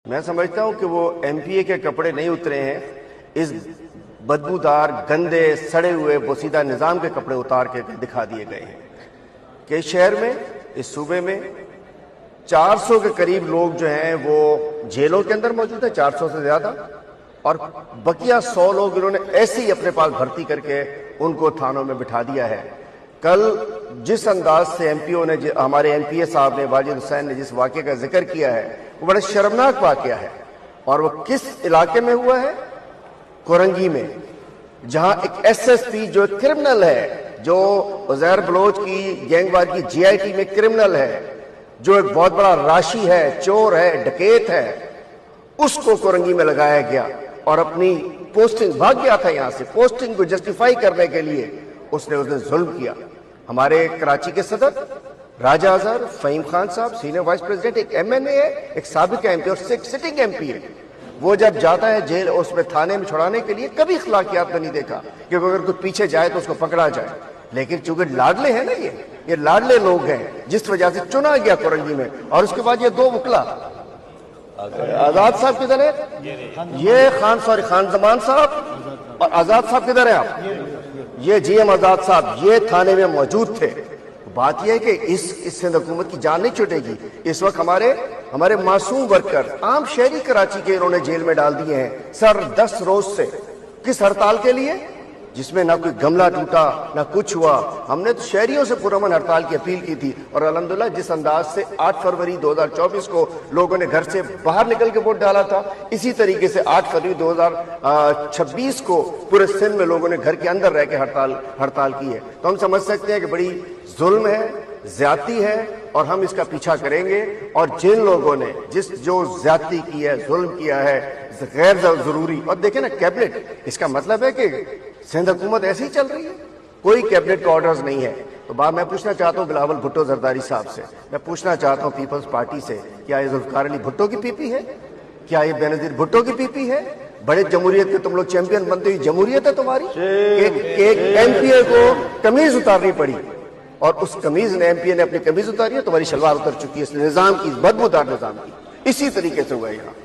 میں سمجھتا ہوں کہ وہ ایم پی اے کے کپڑے نہیں اترے ہیں، اس بدبودار گندے سڑے ہوئے بوسیدہ نظام کے کپڑے اتار کے دکھا دیے گئے ہیں کہ اس شہر میں، اس صوبے میں 400 کے قریب لوگ جو ہیں وہ جیلوں کے اندر موجود ہیں، 400 سے زیادہ، اور بقیہ 100 لوگ انہوں نے ایسے ہی اپنے پاس بھرتی کر کے ان کو تھانوں میں بٹھا دیا ہے۔ کل جس انداز سے ایم پی او نے، ہمارے ایم پی اے صاحب نے، واجد حسین نے جس واقعے کا ذکر کیا ہے وہ بڑا شرمناک واقعہ ہے، اور وہ کس علاقے میں ہوا ہے؟ کورنگی میں، جہاں ایک ایس ایس پی جو کرمنل ہے، جو عزیر بلوچ کی گینگ وار کی جی آئی ٹی میں کرمنل ہے، جو ایک بہت بڑا راشی ہے، چور ہے، ڈکیت ہے، اس کو کورنگی میں لگایا گیا اور اپنی پوسٹنگ، بھاگ گیا تھا یہاں سے، پوسٹنگ کو جسٹیفائی کرنے کے لیے اس نے ظلم کیا۔ ہمارے کراچی کے صدر راجہ اظہر فہیم خان صاحب، سینئر وائس پریزیڈنٹ، ایک ایم این اے ہے، ایک سابق ایم پی اور سٹنگ ایم پی ہے، وہ جب جاتا ہے جیل، اس میں تھانے میں چھڑانے کے لیے کبھی اخلاقیات میں نہیں دیکھا کہ اگر کوئی پیچھے جائے تو اس کو پکڑا جائے، لیکن چونکہ لاڈلے ہیں نا، یہ لاڈلے لوگ ہیں جس وجہ سے چنا گیا کورنگی میں۔ اور اس کے بعد یہ دو وکلا، آزاد صاحب کدھر ہے؟ یہ خان زمان صاحب اور آزاد صاحب کدھر ہیں آپ؟ یہ جی ایم آزاد صاحب یہ تھانے میں موجود تھے۔ بات یہ ہے کہ اس سندھ حکومت کی جان نہیں چھوٹے گی۔ اس وقت ہمارے معصوم ورکر، عام شہری کراچی کے انہوں نے جیل میں ڈال دیے ہیں سر 10 روز سے۔ کس ہڑتال کے لیے؟ جس میں نہ کوئی گملہ ٹوٹا نہ کچھ ہوا۔ ہم نے تو شہریوں سے پرامن ہڑتال کی اپیل کی تھی، اور الحمدللہ جس انداز سے 8 فروری 2024 کو لوگوں نے گھر سے باہر نکل کے ووٹ ڈالا تھا، اسی طریقے سے 8 فروری 2026 کو پورے سندھ میں لوگوں نے گھر کے اندر رہ کے ہڑتال کی ہے۔ تو ہم سمجھ سکتے ہیں کہ بڑی ظلم ہے، زیادتی ہے، اور ہم اس کا پیچھا کریں گے۔ اور جن لوگوں نے جو زیادتی کی ہے، ظلم کیا ہے غیر ضروری، اور دیکھیں نا کیبنٹ، اس کا مطلب ہے کہ سندھ حکومت ایسی ہی چل رہی ہے، کوئی کیبنٹ کا آرڈرز نہیں ہے۔ تو بات میں پوچھنا چاہتا ہوں بلاول بھٹو زرداری صاحب سے، میں پوچھنا چاہتا ہوں پیپلز پارٹی سے، کیا یہ ذوالفقار علی بھٹو کی پی پی ہے؟ کیا یہ بینظیر بھٹو کی پی پی ہے؟ بڑے جمہوریت کے تم لوگ چیمپئن بنتے ہوئی جمہوریت ہے تمہاری؟ ایک ایم پی اے کو قمیض اتارنی پڑی، اور اس قمیض نے، ایم پی اے نے اپنی قمیض اتاری ہے، تمہاری شلوار اتر چکی ہے اس نظام کی، بدبودار نظام کی۔ اسی طریقے سے ہوا ہے یہاں۔